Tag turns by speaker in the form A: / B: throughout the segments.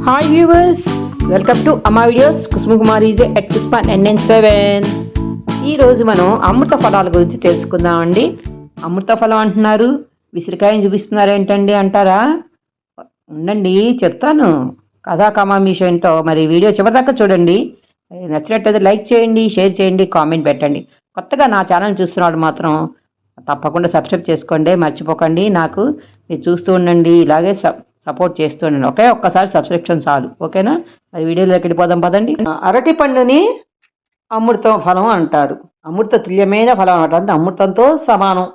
A: Hi viewers, welcome to అమ్మా videos. Kusumakumari at Pushpa NN7. ఈరోజు మనం అమృత ఫలాల గురించి తెలుసుకుందామండి. అమృత ఫలం అంటున్నారు, విసిరికాయని చూపిస్తున్నారు ఏంటండి అంటారా? ఉండండి చెప్తాను. కథా కమామీష ఏంటో మరి వీడియో చివరిదాకా చూడండి. నచ్చినట్టయితే లైక్ చేయండి, షేర్ చేయండి, కామెంట్ పెట్టండి. కొత్తగా నా ఛానల్ చూస్తున్నవాడు మాత్రం తప్పకుండా సబ్స్క్రైబ్ చేసుకోండి, మర్చిపోకండి. నాకు మీరు చూస్తూ ఉండండి, ఇలాగే సపోర్ట్ చేస్తూ ఉండండి. ఒక్కసారి సబ్స్క్రిప్షన్ చాలు, ఓకేనా? మరి వీడియోలోకి వెళ్ళిపోదాం పదండి. అరటి పండుని అమృత ఫలం అంటారు. అమృత తుల్యమైన ఫలం అంటే అమృతంతో సమానం.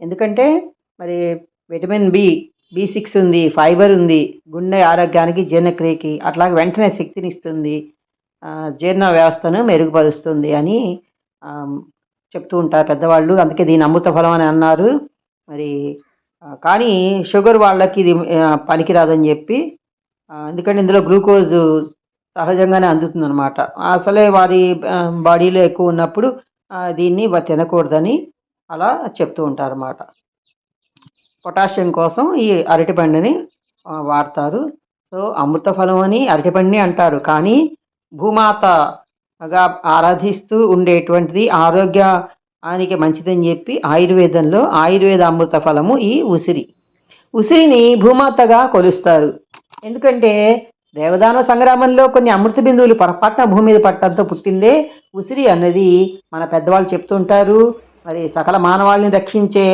A: ఎందుకంటే మరి విటమిన్ B6 ఉంది, ఫైబర్ ఉంది, గుండె ఆరోగ్యానికి, జీర్ణక్రియకి, అట్లాగే వెంటనే శక్తిని ఇస్తుంది, జీర్ణ వ్యవస్థను మెరుగుపరుస్తుంది అని చెప్తూ ఉంటారు పెద్దవాళ్ళు. అందుకే దీని అమృత ఫలం అని అన్నారు. మరి కానీ షుగర్ వాళ్ళకి ఇది పనికిరాదని చెప్పి, ఎందుకంటే ఇందులో గ్లూకోజ్ సహజంగానే అందుతుంది అనమాట. అసలే వారి బాడీలో ఎక్కువ ఉన్నప్పుడు దీన్ని తినకూడదని అలా చెప్తూ ఉంటారు అన్నమాట. పొటాషియం కోసం ఈ అరటిపండుని వాడతారు. సో అమృత ఫలం అని అరటిపండుని అంటారు. కానీ భూమాతగా ఆరాధిస్తూ ఉండేటువంటిది, ఆరోగ్యానికి మంచిదని చెప్పి ఆయుర్వేదంలో ఆయుర్వేద అమృత ఫలము ఈ ఉసిరిని భూమాతగా కొలుస్తారు. ఎందుకంటే దేవదాన సంగ్రామంలో కొన్ని అమృత బిందువులు పొరపాటున భూమి మీద పట్టడంతో పుట్టిందే ఉసిరి అన్నది మన పెద్దవాళ్ళు చెప్తుంటారు. మరి సకల మానవాళిని రక్షించే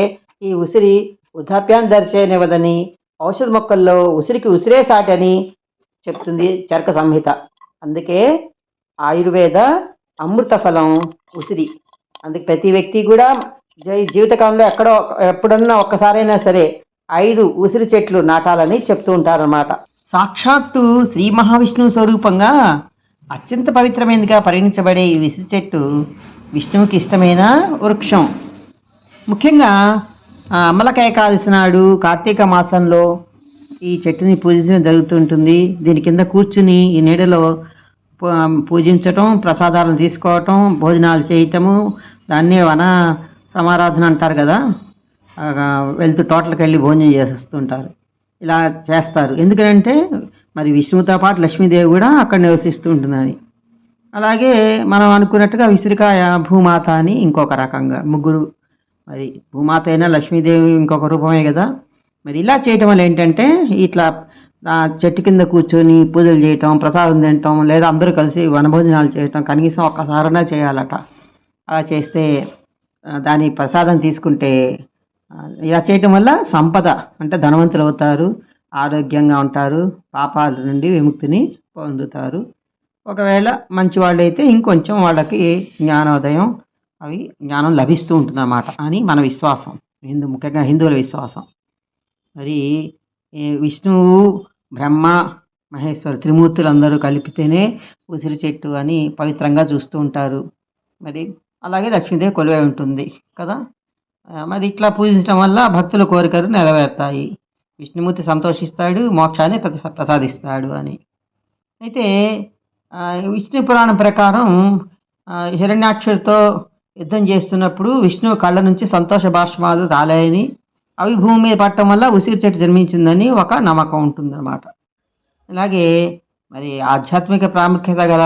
A: ఈ ఉసిరి వృద్ధాప్యాన్ని దరిచేయనివ్వదని, ఔషధ మొక్కల్లో ఉసిరికి ఉసిరే సాటి అని చెప్తుంది చరక సంహిత. అందుకే ఆయుర్వేద అమృత ఫలం ఉసిరి. అందుకే ప్రతి వ్యక్తి కూడా జీవితకాలంలో ఎప్పుడన్నా ఒక్కసారైనా సరే 5 ఉసిరి చెట్లు నాటాలని చెప్తూ ఉంటారన్నమాట. సాక్షాత్తు శ్రీ మహావిష్ణువు స్వరూపంగా అత్యంత పవిత్రమైనదిగా పరిగణించబడే ఈ ఉసిరి చెట్టు విష్ణువుకి ఇష్టమైన వృక్షం. ముఖ్యంగా అమలక ఏకాదశి నాడు కార్తీక మాసంలో ఈ చెట్టుని పూజించడం జరుగుతుంటుంది. దీని కింద కూర్చుని ఈ నీడలో పూజించటం, ప్రసాదాలను తీసుకోవటం, భోజనాలు చేయటము, దాన్నే వన సమారాధన అంటారు కదా. వెళ్తూ తోటలకు వెళ్ళి భోజనం చేస్తుంటారు. ఇలా చేస్తారు. ఎందుకంటే మరి విష్ణువుతో పాటు లక్ష్మీదేవి కూడా అక్కడ నివసిస్తూ ఉంటుందని. అలాగే మనం అనుకున్నట్టుగా విసిరికాయ భూమాత అని ఇంకొక రకంగా, ముగ్గురు, మరి భూమాత అయినా లక్ష్మీదేవి ఇంకొక రూపమే కదా. మరి ఇలా చేయటం వల్ల ఏంటంటే ఇట్లా చెట్టు కింద కూర్చొని పూజలు చేయటం, ప్రసాదం తినటం, లేదా అందరూ కలిసి వనభోజనాలు చేయటం కనీసం ఒక్కసారైనా చేయాలట. అలా చేస్తే దాని ప్రసాదం తీసుకుంటే, ఇలా చేయటం వల్ల సంపద అంటే ధనవంతులు అవుతారు, ఆరోగ్యంగా ఉంటారు, పాపాల నుండి విముక్తిని పొందుతారు. ఒకవేళ మంచి వాళ్ళు అయితే ఇంకొంచెం వాళ్ళకి జ్ఞానోదయం, జ్ఞానం లభిస్తూ ఉంటుందన్నమాట అని మన విశ్వాసం, ముఖ్యంగా హిందువుల విశ్వాసం. మరి విష్ణువు, బ్రహ్మ, మహేశ్వరు త్రిమూర్తులు అందరూ కలిపితేనే ఉసిరి చెట్టు అని పవిత్రంగా చూస్తూ ఉంటారు. మరి అలాగే లక్ష్మీదేవి కొలువై ఉంటుంది కదా. మరి ఇట్లా పూజించడం వల్ల భక్తుల కోరికలు నెరవేరుతాయి, విష్ణుమూర్తి సంతోషిస్తాడు, మోక్షాన్ని ప్రసాదిస్తాడు అని. అయితే విష్ణు పురాణం ప్రకారం హిరణ్యాక్షుడితో యుద్ధం చేస్తున్నప్పుడు విష్ణువు కళ్ళ నుంచి సంతోష భాష్మాలు రాలేని, అవి భూమి మీద పట్టడం వల్ల ఉసిరి చెట్టు జన్మించిందని ఒక నమ్మకం ఉంటుందన్నమాట. అలాగే మరి ఆధ్యాత్మిక ప్రాముఖ్యత గల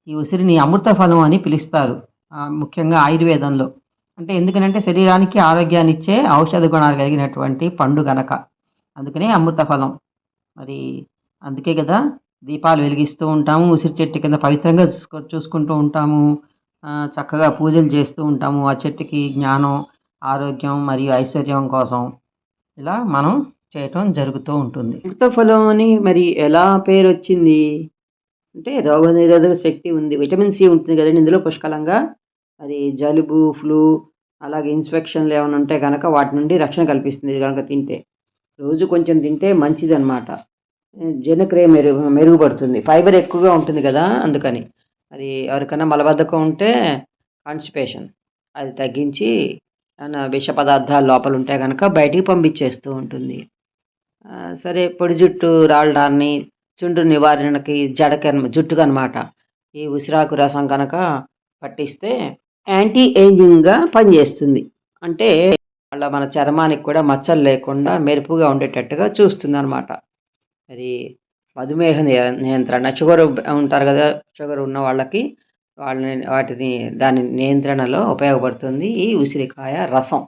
A: ఈ ఉసిరిని అమృత ఫలం అని పిలుస్తారు, ముఖ్యంగా ఆయుర్వేదంలో. అంటే ఎందుకనంటే శరీరానికి ఆరోగ్యాన్ని ఇచ్చే ఔషధ గుణాలు కలిగినటువంటి పండు గనక, అందుకనే అమృత ఫలం. మరి అందుకే కదా దీపాలు వెలిగిస్తూ ఉంటాము, ఉసిరి చెట్టు కింద పవిత్రంగా చూసుకుంటూ ఉంటాము, చక్కగా పూజలు చేస్తూ ఉంటాము ఆ చెట్టుకి, జ్ఞానం, ఆరోగ్యం మరియు ఐశ్వర్యం కోసం ఇలా మనం చేయటం జరుగుతూ ఉంటుంది. అమృత ఫలం అని మరి ఎలా పేరు వచ్చింది అంటే, రోగనిరోధక శక్తి ఉంది, విటమిన్ C ఉంటుంది కదండి ఇందులో పుష్కలంగా. అది జలుబు, ఫ్లూ, అలాగే ఇన్ఫెక్షన్లు ఏమైనా ఉంటే కనుక వాటి నుండి రక్షణ కల్పిస్తుంది ఇది కనుక తింటే. రోజు కొంచెం తింటే మంచిదన్నమాట. జీర్ణక్రియ మెరుగుపడుతుంది, ఫైబర్ ఎక్కువగా ఉంటుంది కదా అందుకని. అది ఎవరికైనా మలబద్ధకం ఉంటే కాన్స్టిపేషన్ అది తగ్గించి విష పదార్థాలు లోపల ఉంటే కనుక బయటికి పంపించేస్తూ ఉంటుంది. సరే, పొడి జుట్టు రాలడాన్ని, చుండ్రు నివారణకి, జుట్టుకు అనమాట ఈ ఉసిరాకు రసం కనుక పట్టిస్తే యాంటీ ఏజింగ్గా పనిచేస్తుంది. అంటే మన చర్మానికి కూడా మచ్చలు లేకుండా మెరుపుగా ఉండేటట్టుగా చూస్తుంది అనమాట. మరి మధుమేహ నియంత్రణ, షుగర్ ఉంటారు కదా, షుగర్ ఉన్న వాళ్ళకి వాటిని దాని నియంత్రణలో ఉపయోగపడుతుంది ఈ ఉసిరికాయ రసం.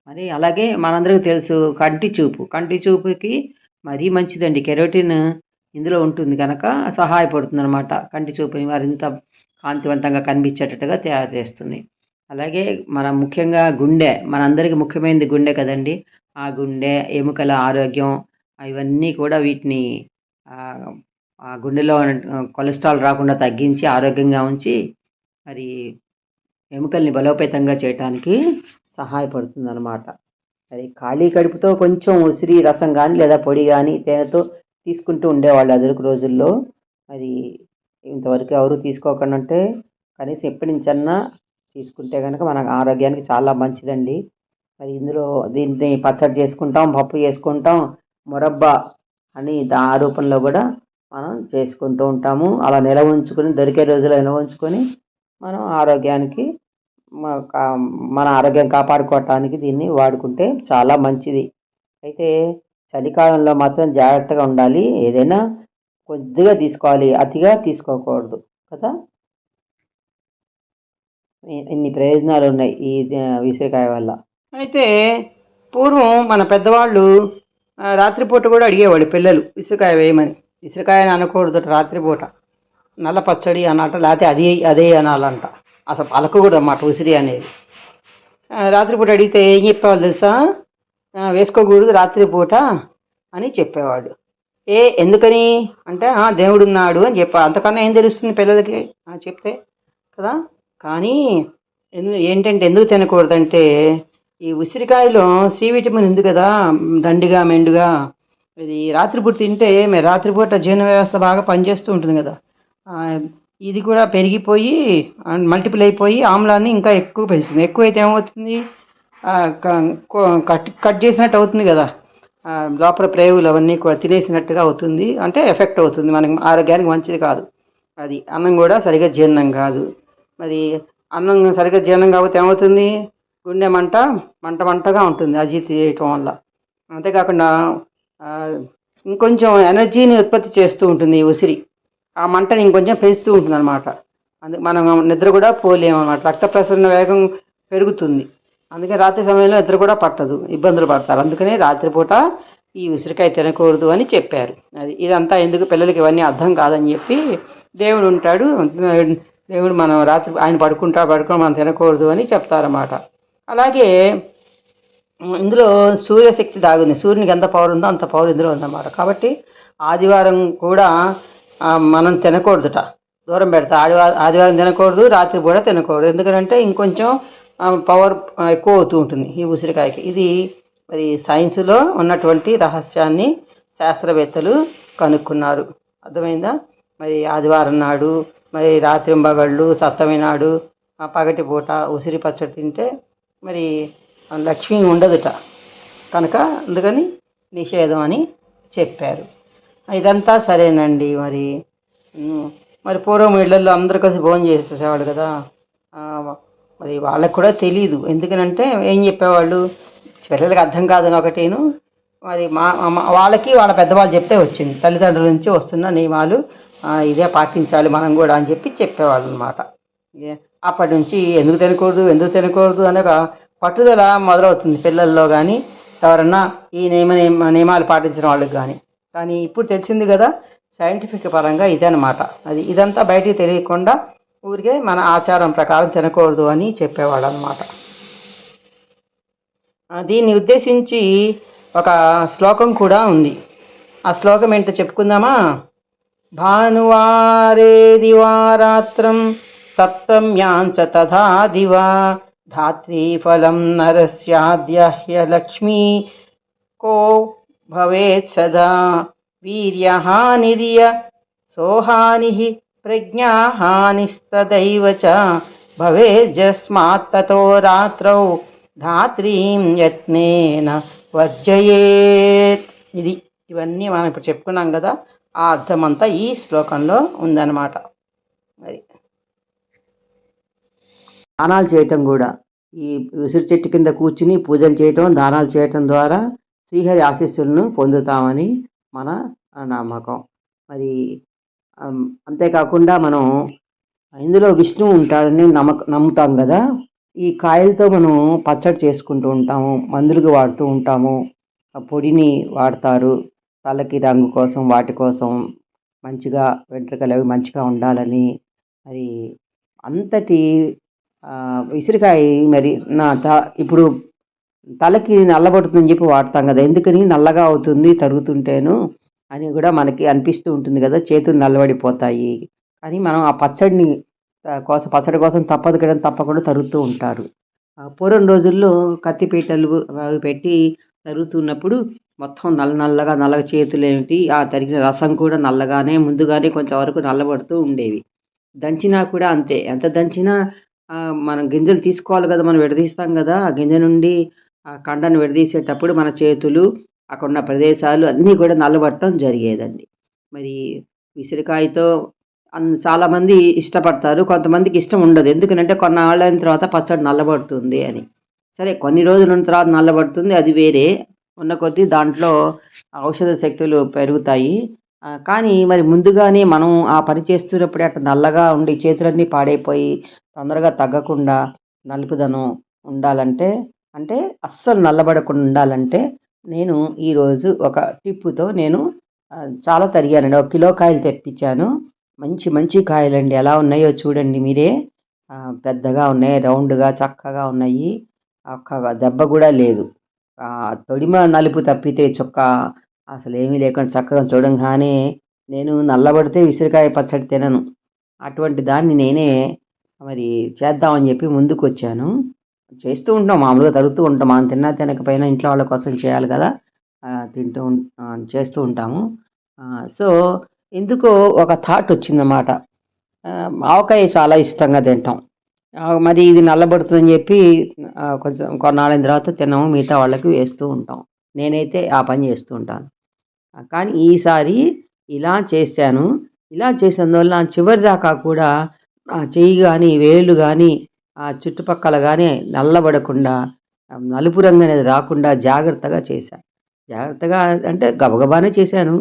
A: మరి అలాగే మనందరికీ తెలుసు కంటి చూపుకి మరీ మంచిదండి. కెరోటిన్ ఇందులో ఉంటుంది కనుక సహాయపడుతుంది అనమాట. కంటి చూపుని మరింత కాంతివంతంగా కనిపించేటట్టుగా తయారు చేస్తుంది. అలాగే ముఖ్యంగా మనందరికీ ముఖ్యమైనది గుండె కదండి. ఆ గుండె, ఎముకల ఆరోగ్యం ఇవన్నీ కూడా వీటిని ఆ గుండెలో కొలెస్ట్రాల్ రాకుండా తగ్గించి ఆరోగ్యంగా ఉంచి మరి ఎముకల్ని బలోపేతంగా చేయటానికి సహాయపడుతుందనమాట. అది ఖాళీ కడుపుతో కొంచెం ఉసిరి రసం కానీ లేదా పొడి కానీ తేనెతో తీసుకుంటూ ఉండేవాళ్ళు అదివరకు రోజుల్లో. మరి ఇంతవరకు ఎవరు తీసుకోకుండా ఉంటే కనీసం ఎప్పటి నుంచన్నా తీసుకుంటే కనుక మన ఆరోగ్యానికి చాలా మంచిదండి. మరి ఇందులో దీన్ని పచ్చడి చేసుకుంటాం, పప్పు చేసుకుంటాం, మురబ్బా అని ఆ రూపంలో కూడా మనం చేసుకుంటూ ఉంటాము. అలా నిల్వ ఉంచుకొని దొరికే రోజుల్లో నిల్వ ఉంచుకొని మనం ఆరోగ్యానికి మన ఆరోగ్యం కాపాడుకోవటానికి దీన్ని వాడుకుంటే చాలా మంచిది. అయితే చలికాలంలో మాత్రం జాగ్రత్తగా ఉండాలి. ఏదైనా కొద్దిగా తీసుకోవాలి, అతిగా తీసుకోకూడదు కదా. ఇన్ని ప్రయోజనాలు ఉన్నాయి ఈ ఉసిరికాయ వల్ల. అయితే పూర్వం మన పెద్దవాళ్ళు రాత్రిపూట కూడా అడిగేవాళ్ళు పిల్లలు ఉసిరికాయ వేయమని. ఉసిరికాయని అనకూడదు రాత్రిపూట, నల్ల పచ్చడి అన్నట్టు, లేకపోతే అదే అనాలంట. అసలు పలకూడదు అన్నమాట ఉసిరి అనేది. రాత్రిపూట అడిగితే ఏం చెప్పేవాళ్ళు తెలుసా? వేసుకోకూడదు రాత్రిపూట అని చెప్పేవాడు. ఎందుకని అంటే దేవుడు ఉన్నాడు అని చెప్పాడు. అంతకన్నా ఏం తెలుస్తుంది పిల్లలకి చెప్తే కదా. కానీ ఏంటంటే ఎందుకు తినకూడదంటే ఈ ఉసిరికాయలో సి విటమిన్ ఉంది కదా, దండిగా మెండుగా. ఇది రాత్రిపూట తింటే మరి రాత్రిపూట జీర్ణ వ్యవస్థ బాగా పనిచేస్తూ ఉంటుంది కదా. ఇది కూడా పెరిగిపోయి మల్టిపుల్ అయిపోయి ఆమ్లాన్ని ఇంకా ఎక్కువ పెంచుతుంది. ఎక్కువైతే ఏమవుతుంది? కట్ చేసినట్టు అవుతుంది కదా, లోపల ప్రేగులు అవన్నీ కూడా తినేసినట్టుగా అవుతుంది. అంటే ఎఫెక్ట్ అవుతుంది, మనకి ఆరోగ్యానికి మంచిది కాదు. అది అన్నం కూడా సరిగ్గా జీర్ణం కాదు. మరి అన్నం సరిగ్గా జీర్ణం కాకపోతే ఏమవుతుంది? గుండె మంటగా ఉంటుంది అజీర్తి చేయటం వల్ల. అంతేకాకుండా ఇంకొంచెం ఎనర్జీని ఉత్పత్తి చేస్తూ ఉంటుంది ఈ ఉసిరి. ఆ మంటని ఇంకొంచెం పెంచుతూ ఉంటుంది అనమాట. మనం నిద్ర కూడా పోలేమన్నమాట. రక్త ప్రసరణ వేగం పెరుగుతుంది. అందుకే రాత్రి సమయంలో నిద్ర కూడా పట్టదు, ఇబ్బందులు పడతారు. అందుకనే రాత్రిపూట ఈ ఉసిరికాయ తినకూడదు అని చెప్పారు. ఇదంతా ఎందుకు పిల్లలకి ఇవన్నీ అర్థం కాదని చెప్పి దేవుడు ఉంటాడు, దేవుడు మనం రాత్రి ఆయన పడుకొని మనం తినకూడదు అని చెప్తారన్నమాట. అలాగే ఇందులో సూర్యశక్తి దాగుంది. సూర్యునికి ఎంత పవర్ ఉందో అంత పవర్ ఇందులో ఉందన్నమాట. కాబట్టి ఆదివారం కూడా మనం తినకూడదుట, దూరం పెడతా. ఆదివారం తినకూడదు, రాత్రి కూడా తినకూడదు. ఎందుకంటే ఇంకొంచెం పవర్ ఎక్కువ అవుతూ ఉంటుంది ఈ ఉసిరికాయకి. ఇది మరి సైన్స్లో ఉన్నటువంటి రహస్యాన్ని శాస్త్రవేత్తలు కనుక్కున్నారు. అర్థమైందా? మరి ఆదివారం నాడు, మరి రాత్రింబగళ్ళు, సప్తమి నాడు పగటిపూట ఉసిరి పచ్చడి తింటే మరి లక్ష్మి ఉండదుట కనుక అందుకని నిషేధం అని చెప్పారు. ఇదంతా సరేనండి. మరి పూర్వం ఇళ్లలో అందరూ కలిసి భోజనం చేసేసేవాడు కదా. మరి వాళ్ళకు కూడా తెలియదు. ఎందుకనంటే ఏం చెప్పేవాళ్ళు, పిల్లలకి అర్థం కాదని ఒకటేను. మరి వాళ్ళకి వాళ్ళ పెద్దవాళ్ళు చెప్తే వచ్చింది, తల్లిదండ్రుల నుంచి వస్తున్న నియమాలు ఇదే పాటించాలి మనం కూడా అని చెప్పేవాళ్ళు అనమాట. అప్పటి నుంచి ఎందుకు తినకూడదు అనే పట్టుదల మొదలవుతుంది పిల్లల్లో కానీ, ఎవరన్నా ఈ నియమాలు పాటించిన వాళ్ళకి కానీ ఇప్పుడు తెలిసింది కదా సైంటిఫిక్ పరంగా ఇదనమాట. ఇదంతా బయటికి తెలియకుండా ఊరికే మన ఆచారం ప్రకారం తినకూడదు అని చెప్పేవాడు అనమాట. దీన్ని ఉద్దేశించి ఒక శ్లోకం కూడా ఉంది. ఆ శ్లోకం ఏంటో చెప్పుకుందామా? భానువారే దివారాత్రం సప్తమ్యాంచ తథా దివా ధాత్రీఫలం నరస్యాద్యహ్య లక్ష్మీ కో భవేత్ సదా వీర్యహానిరియ సోహాని ప్రజ్ఞాహానిస్తదైవ చ భవేజ్జస్మాత్ తతో రాత్రౌ ధాత్రీం యత్నేన వర్జయేత్. ఇవన్నీ మనం ఇప్పుడు చెప్పుకున్నాం కదా, ఆ అర్థమంతా ఈ శ్లోకంలో ఉందన్నమాట. మరి దానాలు చేయటం కూడా, ఈ ఉసిరి చెట్టు కింద కూర్చుని పూజలు చేయటం, దానాలు చేయటం ద్వారా శ్రీహరి ఆశీస్సులను పొందుతామని మన నమ్మకం. మరి అంతేకాకుండా మనం ఇందులో విష్ణువు ఉంటాడని నమ్ముతాం కదా. ఈ కాయలతో మనం పచ్చడి చేసుకుంటూ ఉంటాము, మందులకు వాడుతూ ఉంటాము. ఆ పొడిని వాడతారు తలకి రంగు కోసం, వాటి కోసం మంచిగా వెంట్రుకలు అవి మంచిగా ఉండాలని. మరి అంతటి విసిరికాయ మరి నా ఇప్పుడు తలకి నల్లబడుతుందని చెప్పి వాడతాం కదా. ఎందుకని నల్లగా అవుతుంది తరుగుతుంటేను అని కూడా మనకి అనిపిస్తూ ఉంటుంది కదా, చేతులు నల్లబడిపోతాయి. కానీ మనం ఆ పచ్చడిని పచ్చడి కోసం తప్పదు కదా, తప్పకుండా తరుగుతూ ఉంటారు. పూర్వం రోజుల్లో కత్తిపీటలు అవి పెట్టి తరుగుతున్నప్పుడు మొత్తం నల్లగా నల్లగా చేతులు ఏమిటి, ఆ తరిగిన రసం కూడా నల్లగానే ముందుగానే కొంచెం వరకు నల్లబడుతూ ఉండేవి. దంచినా కూడా అంతే, ఎంత దంచినా మనం గింజలు తీసుకోవాలి కదా, మనం విడదీస్తాం కదా. ఆ గింజ నుండి ఆ కండను విడదీసేటప్పుడు మన చేతులు, అక్కడున్న ప్రదేశాలు అన్నీ కూడా నల్లబడటం జరిగేదండి. మరి విసిరికాయతో చాలామంది ఇష్టపడతారు, కొంతమందికి ఇష్టం ఉండదు. ఎందుకనంటే కొన్నాళ్ళైన తర్వాత పచ్చడి నల్లబడుతుంది అని. సరే, కొన్ని రోజులున్న తర్వాత నల్లబడుతుంది, అది వేరే. ఉన్న కొద్దీ దాంట్లో ఔషధ శక్తులు పెరుగుతాయి. కానీ మరి ముందుగానే మనం ఆ పని చేస్తున్నప్పుడే అట్లా నల్లగా ఉండి చేతులన్నీ పాడైపోయి తొందరగా తగ్గకుండా నలుపుదనం ఉండాలంటే, అంటే అస్సలు నల్లబడకుండా ఉండాలంటే నేను ఈరోజు ఒక టిప్పుతో నేను చాలా తరిగానండి. 1 కిలో కాయలు తెప్పించాను. మంచి మంచి కాయలండి, ఎలా ఉన్నాయో చూడండి మీరే. పెద్దగా ఉన్నాయి, రౌండ్గా చక్కగా ఉన్నాయి. ఒక్క దెబ్బ కూడా లేదు. తొడిమ నలుపు తప్పితే చుక్క అసలు ఏమీ లేకుండా చక్కగా చూడంగానే నేను నల్లబడితే విసిరికాయ పచ్చడి తినను. అటువంటి దాన్ని నేనే మరి చేద్దామని చెప్పి ముందుకొచ్చాను. చేస్తూ ఉంటాం, మామూలుగా తరుగుతూ ఉంటాం. మనం తిన్నా తినకపోయినా ఇంట్లో వాళ్ళ కోసం చేయాలి కదా, చేస్తూ ఉంటాము. సో ఎందుకో ఒక థాట్ వచ్చిందన్నమాట. ఆవకాయ చాలా ఇష్టంగా తింటాం. మరి ఇది నల్లబడుతుందని చెప్పి కొంచెం కొన్నాళ్ళైన తర్వాత తినము, మిగతా వాళ్ళకి వేస్తూ ఉంటాం. నేనైతే ఆ పని చేస్తూ ఉంటాను. కానీ ఈసారి ఇలా చేశాను. ఇలా చేసినందువల్ల చివరి దాకా కూడా చెయ్యి కానీ, వేళ్ళు కానీ, ఆ చుట్టుపక్కల కానీ నల్లబడకుండా, నలుపు రంగు అనేది రాకుండా జాగ్రత్తగా చేశాను. జాగ్రత్తగా అంటే గబగబానే చేశాను.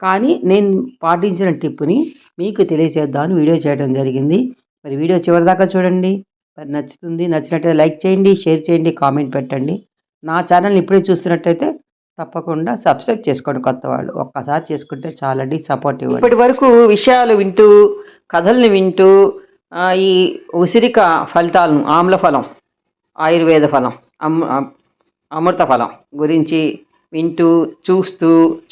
A: కానీ నేను పాటించిన టిప్పుని మీకు తెలియచేద్దామని వీడియో చేయడం జరిగింది. మరి వీడియో చివరిదాకా చూడండి. మరి నచ్చుతుంది. నచ్చినట్టయితే లైక్ చేయండి, షేర్ చేయండి, కామెంట్ పెట్టండి. నా ఛానల్ని ఇప్పుడే చూస్తున్నట్టయితే తప్పకుండా సబ్స్క్రైబ్ చేసుకోండి. కొత్త వాళ్ళు ఒక్కసారి చేసుకుంటే చాలండి, సపోర్ట్ ఇవ్వండి. ఇప్పటి వరకు విషయాలు వింటూ, కథల్ని వింటూ, ఈ ఉసిరిక ఫలితాలను, ఆమ్ల ఫలం, ఆయుర్వేద ఫలం, అమృత ఫలం గురించి వింటూ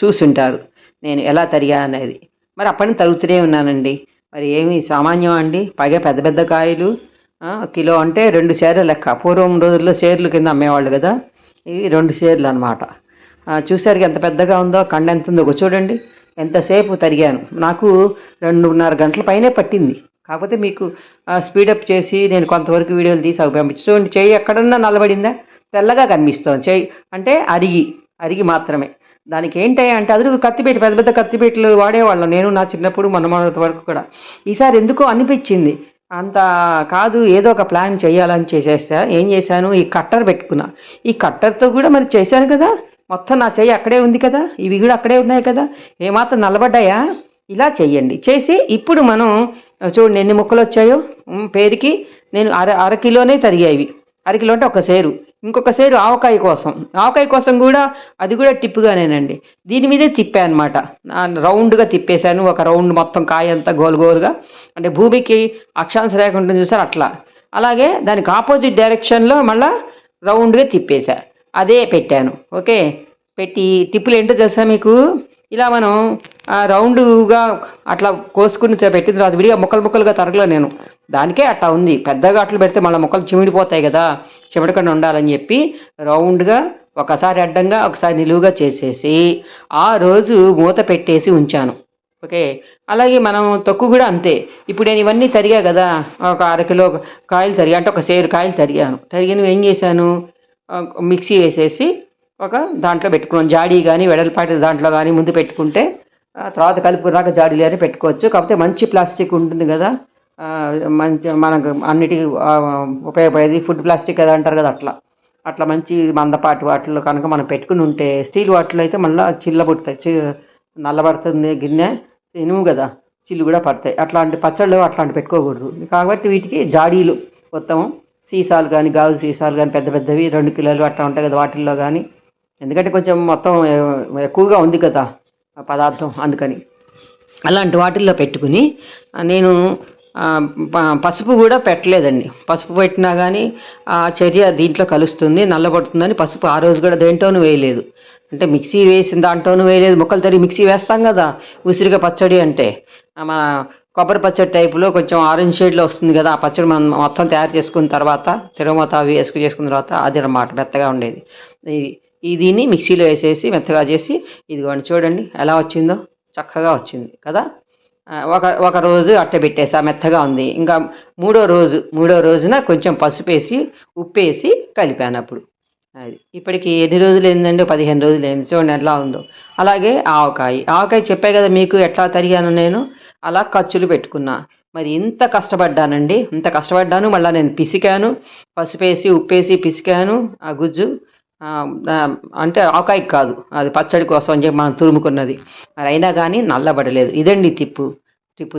A: చూస్తుంటారు నేను ఎలా తరిగా అనేది. మరి అప్పటి నుంచి తరుగుతూనే ఉన్నానండి. మరి ఏమి సామాన్యం అండి, పైగా పెద్ద పెద్ద కాయలు. కిలో అంటే 2 షేర్ల లెక్క. పూర్వం రోజుల్లో షేర్లు కింద అమ్మేవాళ్ళు కదా, ఇవి 2 షేర్లు అనమాట. చూసారు ఎంత పెద్దగా ఉందో, కండ ఎంత ఉందో చూడండి. ఎంతసేపు తరిగాను, నాకు 2.5 గంటల పైనే పట్టింది. కాకపోతే మీకు స్పీడప్ చేసి నేను కొంతవరకు వీడియోలు తీసి అవి పంపించి చూడండి. చెయ్యి ఎక్కడన్నా నల్లబడిందా, తెల్లగా కనిపిస్తుంది. చెయ్యి అంటే అరిగి మాత్రమే. దానికి ఏంటంటే అంటే అదురు కత్తిపీట, పెద్ద పెద్ద కత్తిపీటలు వాడేవాళ్ళం నేను నా చిన్నప్పుడు, మొన్నటి వరకు కూడా. ఈసారి ఎందుకో అనిపించింది అంత కాదు, ఏదో ఒక ప్లాన్ చేయాలని చేసేస్తా. ఏం చేశాను, ఈ కట్టర్ పెట్టుకున్నా. ఈ కట్టర్తో కూడా మరి చేశాను కదా, మొత్తం నా చెయ్యి అక్కడే ఉంది కదా, ఇవి కూడా అక్కడే ఉన్నాయి కదా, ఏమాత్రం నల్లబడ్డాయా. ఇలా చెయ్యండి. చేసి ఇప్పుడు మనం చూడండి ఎన్ని ముక్కలు వచ్చాయో. పేరుకి నేను అర కిలోనే తరిగాయి. అరకిలో అంటే ఒక సేరు. ఇంకొక సేరు ఆవకాయ కోసం కూడా, అది కూడా టిప్పుగానేనండి. దీని మీదే తిప్పా అనమాట. రౌండ్గా తిప్పేశాను, ఒక రౌండ్ మొత్తం కాయ అంతా గోలుగా. అంటే భూమికి అక్షాంశ రేఖ ఉంటుంది చూసారు, అట్లా. అలాగే దానికి ఆపోజిట్ డైరెక్షన్లో మళ్ళీ రౌండ్గా తిప్పేశా, అదే పెట్టాను. ఓకే, పెట్టి టిప్పులు ఏంటో తెలుసా మీకు, ఇలా మనం రౌండ్గా అట్లా కోసుకుని పెట్టిన తర్వాత విడిగా ముక్కలుగా తరగలే నేను. దానికే అట్లా ఉంది. పెద్దగా అట్లు పెడితే మళ్ళీ ముక్కలు చిమిడిపోతాయి కదా, చిమడకుండా ఉండాలని చెప్పి రౌండ్గా ఒకసారి అడ్డంగా ఒకసారి నిలువుగా చేసేసి ఆ రోజు మూత పెట్టేసి ఉంచాను. ఓకే, అలాగే మనం తొక్కు కూడా అంతే. ఇప్పుడు నేను ఇవన్నీ తరిగా కదా, ఒక 1/2 కిలో కాయలు తరిగా, అంటే ఒక సేరు కాయలు తరిగినవి ఏం చేశాను, మిక్సీ వేసేసి ఒక దాంట్లో పెట్టుకున్నాను. జాడీ కానీ వెడల్పాటి దాంట్లో కానీ ముందు పెట్టుకుంటే తర్వాత కలుపుకున్నాక జాడీలు అని పెట్టుకోవచ్చు. కాకపోతే మంచి ప్లాస్టిక్ ఉంటుంది కదా, మంచి మనకు అన్నిటికీ ఉపయోగపడేది, ఫుడ్ ప్లాస్టిక్ కదా అంటారు కదా, అట్లా మంచి మందపాటి వాటిల్లో కనుక మనం పెట్టుకుని ఉంటే, స్టీల్ వాటిలో అయితే మళ్ళీ చిల్లబుడతాయి, నల్లబడుతుంది గిన్నె. ఇనుము కదా, చిల్లు కూడా పడతాయి. అట్లాంటి పచ్చళ్ళు అట్లాంటి పెట్టుకోకూడదు. కాబట్టి వీటికి జాడీలు మొత్తం సీసాలు కానీ, గాజు సీసాలు కానీ, పెద్ద పెద్దవి 2 కిలోలు అట్లా ఉంటాయి కదా, వాటిల్లో కానీ. ఎందుకంటే కొంచెం మొత్తం ఎక్కువగా ఉంది కదా ఆ పదార్థం, అందుకని అలాంటి వాటిల్లో పెట్టుకుని నేను పసుపు కూడా పెట్టలేదండి. పసుపు పెట్టినా కానీ ఆ చర్య దీంట్లో కలుస్తుంది, నల్లబడుతుందని పసుపు ఆ రోజు కూడా దేంట్లోనూ వేయలేదు. అంటే మిక్సీ వేసిన దాంట్లోనూ వేయలేదు. ముక్కలు తరిగి మిక్సీ వేస్తాం కదా ఉసిరిగా పచ్చడి అంటే, మన కొబ్బరి పచ్చడి టైపులో కొంచెం ఆరెంజ్ షేడ్లో వస్తుంది కదా ఆ పచ్చడి. మనం మొత్తం తయారు చేసుకున్న తర్వాత తిరగమాత అవి చేసుకున్న తర్వాత అది అన్నమాట మెత్తగా ఉండేది. దీన్ని మిక్సీలో వేసేసి మెత్తగా చేసి ఇదిగోండి చూడండి ఎలా వచ్చిందో, చక్కగా వచ్చింది కదా. ఒక రోజు అట్ట పెట్టేసా, మెత్తగా ఉంది. ఇంకా మూడో రోజున కొంచెం పసుపు వేసి ఉప్పేసి కలిపాను. అప్పుడు అది ఇప్పటికి ఎన్ని రోజులు ఏందండి, 15 రోజులు అయింది. చూడండి ఎలా ఉందో. అలాగే ఆవకాయ చెప్పే కదా మీకు ఎట్లా తరిగాను నేను, అలా ఖర్చులు పెట్టుకున్నా. మరి ఇంత కష్టపడ్డానండి, ఇంత కష్టపడ్డాను. మళ్ళీ నేను పిసికాను, పసుపేసి ఉప్పేసి పిసికాను ఆ గుజ్జు. అంటే ఆవకాయకి కాదు, అది పచ్చడి కోసం అని చెప్పి మనం తురుముకున్నది. మరి అయినా కానీ నల్లబడలేదు. ఇదండి టిప్పు.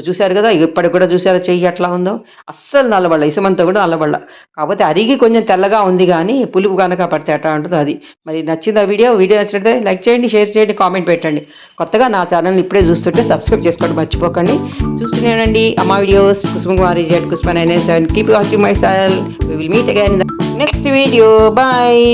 A: చూశారు కదా, ఇప్పటికి కూడా చూసారా చెయ్యి ఎట్లా ఉందో. అస్సలు నల్లబడల, ఇసుమంతా కూడా నల్లబడల. కాకపోతే అరిగి కొంచెం తెల్లగా ఉంది, కానీ పులుపు కనుక పడితే ఎట్లా ఉంటుందో అది. మరి నచ్చింది ఆ వీడియో నచ్చినట్లయితే లైక్ చేయండి, షేర్ చేయండి, కామెంట్ పెట్టండి. కొత్తగా నా ఛానల్ని ఇప్పుడే చూస్తుంటే సబ్స్క్రైబ్ చేసుకోండి మర్చిపోకండి. చూస్తున్నానండి అమ్మా videos, Kusumakumari @kusma997. Keep watching my channel. We will meet again in the next video. Bye.